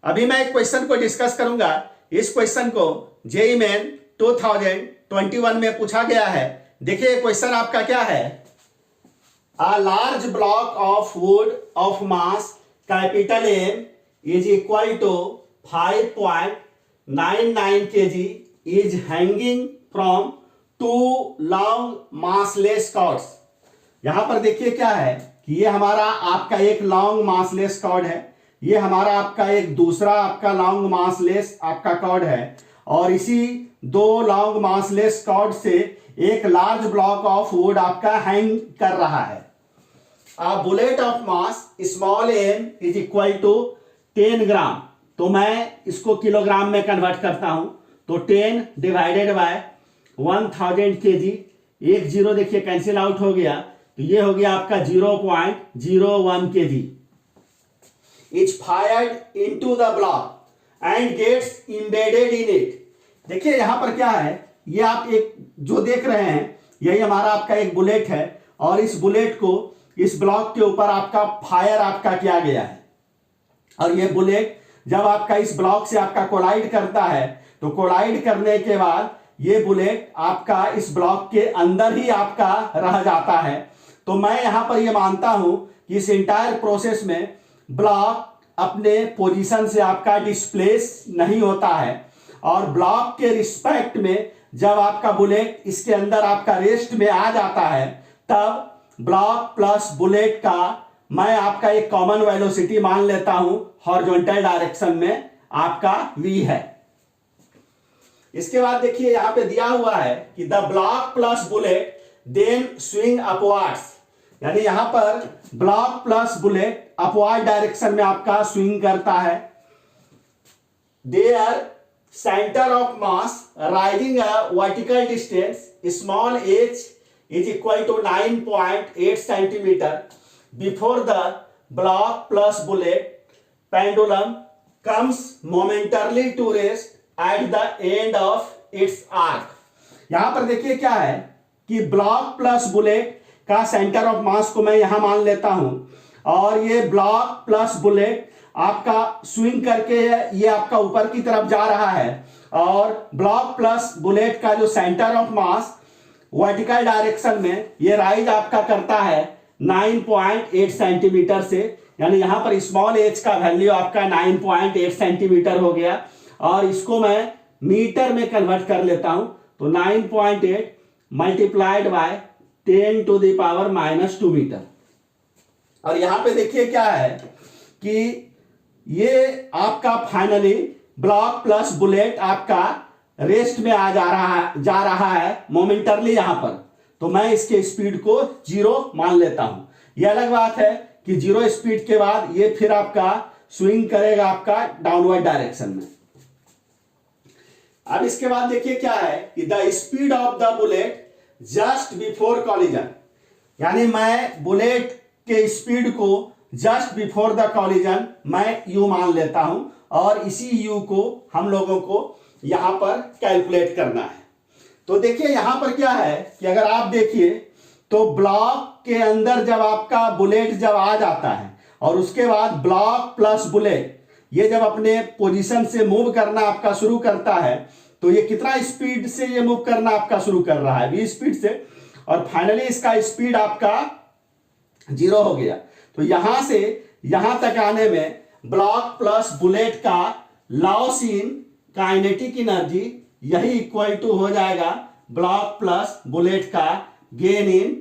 अभी मैं एक क्वेश्चन को डिस्कस करूंगा। इस क्वेश्चन को जेईई मेन 2021 में पूछा गया है। देखिए क्वेश्चन आपका क्या है। A large block of wood of mass capital M is equal to 5.99 kg is hanging from two long massless cords। यहां पर देखिए क्या है कि ये हमारा आपका एक लॉन्ग मासलेस कॉर्ड है, ये हमारा आपका एक दूसरा आपका लॉन्ग मासलेस आपका कॉर्ड है, और इसी दो लॉन्ग मासलेस कॉर्ड से एक लार्ज ब्लॉक ऑफ वुड आपका हैंग कर रहा है। A bullet of mass small m is equal to 10 ग्राम। तो मैं इसको किलोग्राम में कन्वर्ट करता हूं, तो 10 डिवाइडेड बाय 1000 kg, एक जीरो देखिए कैंसिल आउट हो गया, तो ये हो गया आपका 0.01 kg is fired into the block and gets embedded in it. देखिए यहां पर क्या है, ये आप एक जो देख रहे हैं यही हमारा आपका एक बुलेट है, और इस बुलेट को इस ब्लॉक के ऊपर आपका फायर आपका किया गया है, और ये बुलेट जब आपका इस ब्लॉक से आपका कोलाइड करता है, तो कोलाइड करने के बाद ये बुलेट आपका इस ब्लॉक के अंदर ही आपका रह जाता है। तो मैं यहां पर ये मानता हूं कि इस इंटायर प्रोसेस में ब्लॉक अपने पोजीशन से आपका डिस्प्लेस नहीं होता है, और ब्लॉक के रिस्पेक्ट में जब आपका बुलेट इसके अंदर आपका रेस्ट में आ जाता है, तब ब्लॉक प्लस बुलेट का मैं आपका एक कॉमन वेलोसिटी मान लेता हूं, हॉरिजॉन्टल डायरेक्शन में आपका v है। इसके बाद देखिए यहां पे दिया हुआ है कि the block plus bullet then swing upwards, यानी यहां पर block plus bullet upward direction में आपका स्विंग करता है। There centre of mass rising a vertical distance small h is equal to 9.8 centimeter before the block plus bullet pendulum comes momentarily to rest at the end of its arc। यहां पर देखिए क्या है कि block plus bullet का centre of मास को मैं यहां मान लेता हूं, और ये ब्लॉक प्लस बुलेट आपका स्विंग करके ये आपका ऊपर की तरफ जा रहा है, और ब्लॉक प्लस बुलेट का जो centre of mass vertical direction में ये राइज आपका करता है 9.8 सेंटीमीटर से, यानी यहां पर स्मॉल एच का वैल्यू आपका 9.8 सेंटीमीटर हो गया, और इसको मैं मीटर में कन्वर्ट कर लेता हूं, तो 9.8 multiplied by 10 to the power -2 metre. और यहां पे देखिए क्या है कि ये आपका फाइनली ब्लॉक प्लस बुलेट आपका रेस्ट में जा रहा है मोमेंटरली यहां पर, तो मैं इसके स्पीड को 0 मान लेता हूं। यह अलग बात है कि 0 स्पीड के बाद ये फिर आपका स्विंग करेगा आपका डाउनवर्ड डायरेक्शन में। अब इसके बाद देखिए क्या है कि the speed of the bullet just before collision, यानी मैं बुलेट के स्पीड को जस्ट बिफोर द कॉलिजन मैं u मान लेता हूं, और इसी u को हम लोगों को यहां पर कैलकुलेट करना है। तो देखिए यहां पर क्या है कि अगर आप देखिए तो ब्लॉक के अंदर जब आपका बुलेट जब आ जाता है, और उसके बाद ब्लॉक प्लस बुलेट ये जब अपने पोजीशन से मूव करना आपका शुरू करता है, तो ये कितना स्पीड से ये मूव करना आपका शुरू कर रहा है, v स्पीड से, और फाइनली इसका स्पीड आपका 0 हो गया। तो यहां से यहां तक आने में ब्लॉक प्लस बुलेट का लॉस इन काइनेटिक एनर्जी यही इक्वल टू हो जाएगा ब्लॉक प्लस बुलेट का गेन इन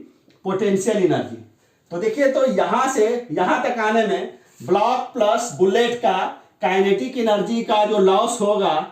पोटेंशियल एनर्जी। तो देखिए तो यहां से यहां तक आने में ब्लॉक प्लस बुलेट का काइनेटिक एनर्जी का जो लॉस होगा,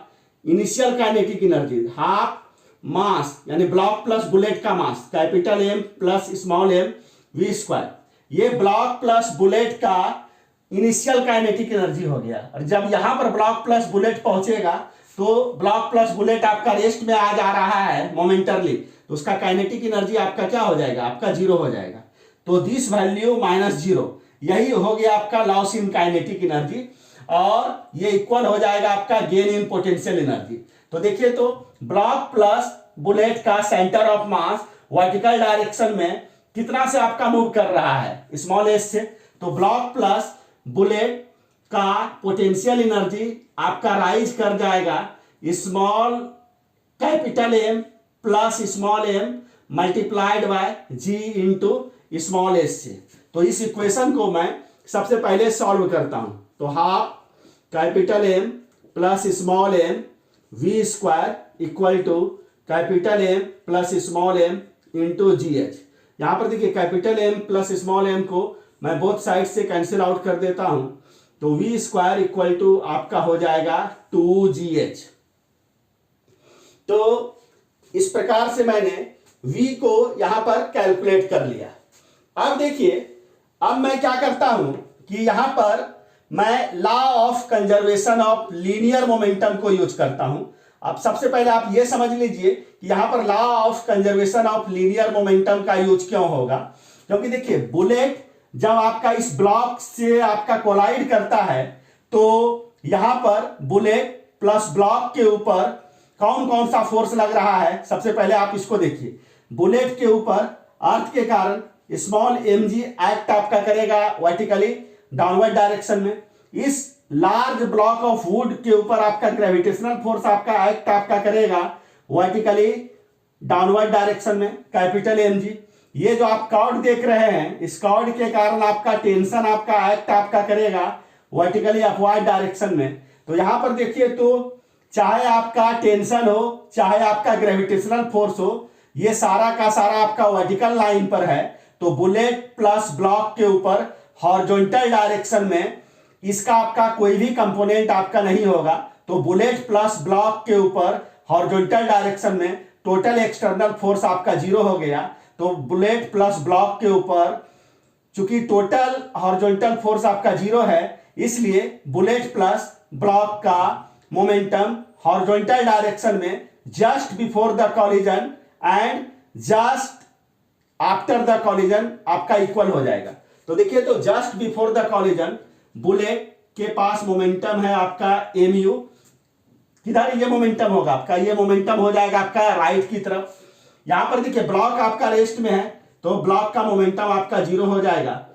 इनिशियल काइनेटिक एनर्जी हाफ मास, यानी ब्लॉक प्लस बुलेट का mass capital M plus small m v square, ये ब्लॉक प्लस बुलेट का इनिशियल काइनेटिक एनर्जी हो गया। और जब यहां पर ब्लॉक प्लस बुलेट पहुंचेगा, तो ब्लॉक प्लस बुलेट आपका रेस्ट में आ जा रहा है मोमेंटरली, तो उसका काइनेटिक एनर्जी आपका क्या हो जाएगा, आपका 0 हो जाएगा। तो दिस वैल्यू -0 यही हो गया आपका लॉस इन काइनेटिक एनर्जी, और ये इक्वल हो जाएगा आपका गेन इन पोटेंशियल एनर्जी। तो देखिए तो ब्लॉक प्लस बुलेट का centre of mass vertical direction में कितना से आपका मूव कर रहा है, स्मॉल एस से, तो ब्लॉक प्लस बुलेट का पोटेंशियल एनर्जी आपका राइज कर जाएगा small capital M plus small M multiplied by G into small S से। तो इस इक्वेशन को मैं सबसे पहले सॉल्व करता हूं। तो half capital M plus small M V square equal to capital M plus small M into G H. यहां पर देखिए capital M plus small M को मैं बोथ साइड से कैंसिल आउट कर देता हूं। तो वी स्क्वायर इक्वल टू आपका हो जाएगा 2gh। तो इस प्रकार से मैंने v को यहां पर कैलकुलेट कर लिया। अब देखिए, अब मैं क्या करता हूं कि यहां पर मैं law of conservation of linear momentum को यूज करता हूं। अब सबसे पहले आप ये समझ लीजिए कि यहां पर law of conservation of linear momentum का यूज क्यों होगा, क्योंकि देखिए बुलेट जब आपका इस ब्लॉक से आपका कोलाइड करता है तो यहां पर बुलेट प्लस ब्लॉक के ऊपर कौन कौन सा फोर्स लग रहा है। सबसे पहले आप इसको देखिए, बुलेट के ऊपर अर्थ के कारण स्मॉल mg एक्ट आपका करेगा वर्टिकली डाउनवर्ड डायरेक्शन में। इस लार्ज ब्लॉक ऑफ वुड के ऊपर आपका ग्रेविटेशनल फोर्स आपका एक्ट आपका करेगा वर्टिकली डाउनवर्ड डायरेक्शन में कैपिटल mg। ये जो आप कॉर्ड देख रहे हैं, इस कॉर्ड के कारण आपका टेंशन आपका एक्ट आपका करेगा वर्टिकली अपवर्ड डायरेक्शन में। तो यहां पर देखिए, तो चाहे आपका टेंशन हो चाहे आपका ग्रेविटेशनल फोर्स हो, ये सारा का सारा आपका वर्टिकल लाइन पर है। तो बुलेट प्लस ब्लॉक के ऊपर हॉरिजॉन्टल डायरेक्शन में इसका आपका कोई भी कंपोनेंट आपका नहीं होगा। तो बुलेट प्लस ब्लॉक के ऊपर हॉरिजॉन्टल डायरेक्शन में टोटल एक्सटर्नल फोर्स आपका 0 हो गया। तो बुलेट प्लस ब्लॉक के ऊपर चूंकि टोटल हॉरिजॉन्टल फोर्स आपका 0 है, इसलिए बुलेट प्लस ब्लॉक का मोमेंटम हॉरिजॉन्टल डायरेक्शन में just before the collision and just after the collision आपका इक्वल हो जाएगा। तो देखिए, तो just before the collision bullet के पास मोमेंटम है आपका mu। किधर ये मोमेंटम होगा आपका, ये मोमेंटम हो जाएगा आपका राइट की तरफ। यहां पर देखिए ब्लॉक आपका रेस्ट में है, तो ब्लॉक का मोमेंटम आपका 0 हो जाएगा।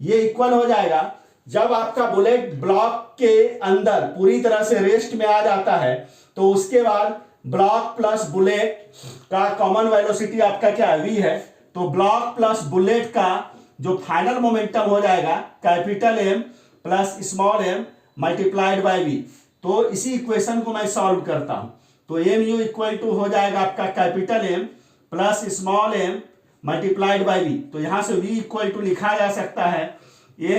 ये इक्वल हो जाएगा जब आपका बुलेट ब्लॉक के अंदर पूरी तरह से रेस्ट में आ जाता है। तो उसके बाद ब्लॉक प्लस बुलेट का कॉमन वेलोसिटी आपका क्या है, v है। तो ब्लॉक प्लस बुलेट का जो फाइनल मोमेंटम हो जाएगा capital M plus small m multiplied by v। तो इसी इक्वेशन को मैं सॉल्व करता हूं। तो mu इक्वल टू हो जाएगा आपका capital M plus small m multiplied by v। तो यहां से v इक्वल टू लिखा जा सकता है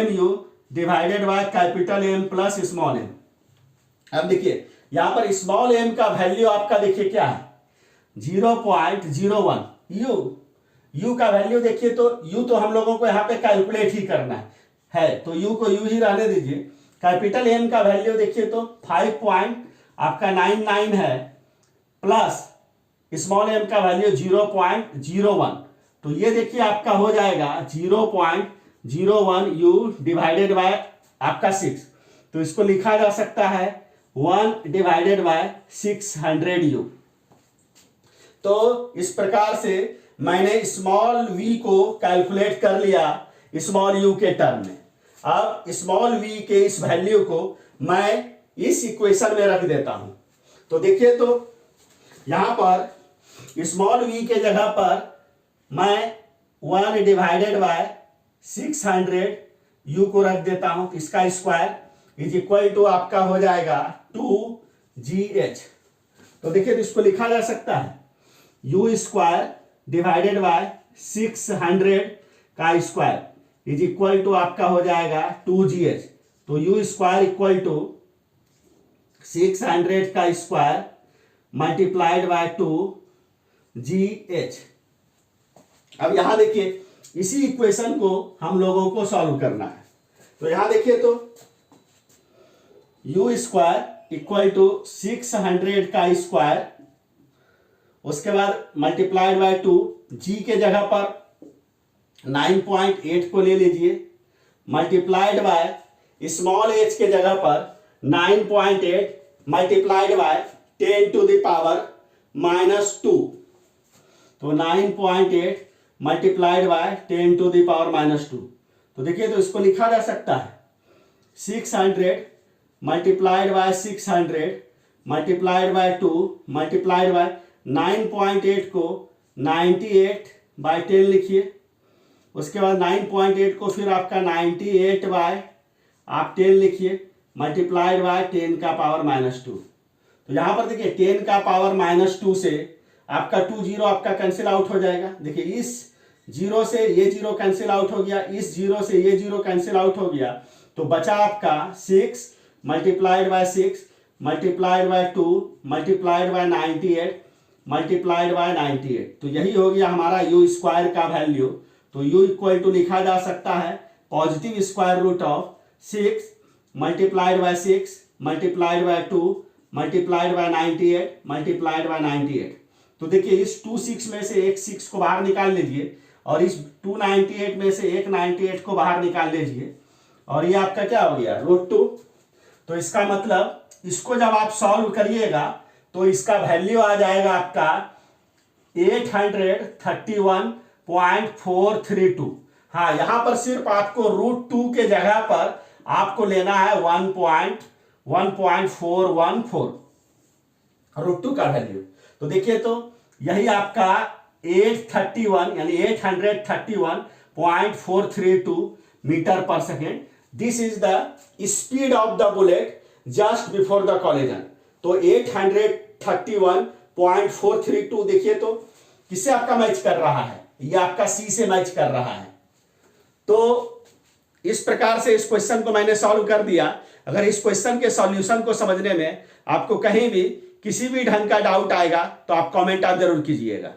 mu divided by capital M plus small m। अब देखिए यहां पर स्मॉल m का वैल्यू आपका देखिए क्या है, 0.01 u का वैल्यू देखिए। तो u तो हम लोगों को यहां पे कैलकुलेट ही करना है, तो u को u ही रहने दीजिए। कैपिटल M का वैल्यू देखिए तो 5.99 है प्लस स्मॉल m का वैल्यू 0.01। तो ये देखिए आपका हो जाएगा 0.01 u डिवाइडेड बाय आपका 6। तो इसको लिखा जा सकता है 1 डिवाइडेड बाय 600 u। तो इस प्रकार से मैंने स्मॉल v को कैलकुलेट कर लिया स्मॉल u के टर्म में। अब स्मॉल v के इस वैल्यू को मैं इस इक्वेशन में रख देता हूं। तो देखिए, तो यहां पर स्मॉल v के जगह पर मैं 1 डिवाइडेड बाय 600 u को रख देता हूं। इसका स्क्वायर इज इक्वल टू आपका हो जाएगा 2gh। तो देखिए, तो इसको लिखा जा सकता है u स्क्वायर डिवाइडेड बाय 600 का स्क्वायर इज इक्वल टू आपका हो जाएगा 2gh। तो u स्क्वायर इक्वल टू 600 का स्क्वायर मल्टीप्लाइड बाय 2gh। अब यहां देखिए, इसी इक्वेशन को हम लोगों को सॉल्व करना है। तो यहां देखिए, तो u स्क्वायर इक्वल टू 600 का स्क्वायर, उसके बाद मल्टीप्लाइड बाय 2, g के जगह पर 9.8 को ले लीजिए, मल्टीप्लाइड बाय स्मॉल h के जगह पर 9.8 multiplied by 10 to the power -2। तो 9.8 multiplied by 10 to the power -2। तो देखिए, तो इसको लिखा जा सकता है 600 multiplied by 600 multiplied by 2 multiplied bye 9.8 को 98/10 लिखिए। उसके बाद 9.8 को फिर आपका 98/10 लिखिए मल्टीप्लाइड बाय 10 का पावर -2। तो यहाँ पर देखिए 10 का पावर -2 से आपका 2 जीरो आपका कैंसिल आउट हो जाएगा। देखिए इस जीरो से ये जीरो कैंसिल आउट हो गया, इस जीरो से ये जीरो कैंसिल आउट हो गया, तो बचा आपका 6 multiplied by 6 multiplied by 2 multiplied by 98 multiplied by 98। तो यही हो गया हमारा यू स्क्वायर का वैल्यू। तो यू इक्वल टू लिखा जा सकता है positive square root of 6 multiplied by 6 multiplied by 2 multiplied by 98 multiplied by 98। तो देखिए इस 26 में से एक 6 को बाहर निकाल लीजिए और इस 298 में से एक 98 को बाहर निकाल लीजिए और ये आपका क्या हो गया √2। तो इसका मतलब इसको जब आप सॉल्व करिएगा तो इसका वैल्यू आ जाएगा आपका 831.432। हाँ, यहां पर सिर्फ आपको √2 के जगह पर आपको लेना है 1.414 √2 का वैल्यू। तो देखिए तो यही आपका 831 यानी 831.432 मीटर पर second. This is the speed of the bullet just before the collision. तो 831.432 देखिए तो किससे आपका मैच कर रहा है, ये आपका सी से मैच कर रहा है। तो इस प्रकार से इस क्वेश्चन को मैंने सॉल्व कर दिया। अगर इस क्वेश्चन के सॉल्यूशन को समझने में आपको कहीं भी किसी भी ढंग का डाउट आएगा तो आप कमेंट आप जरूर कीजिएगा।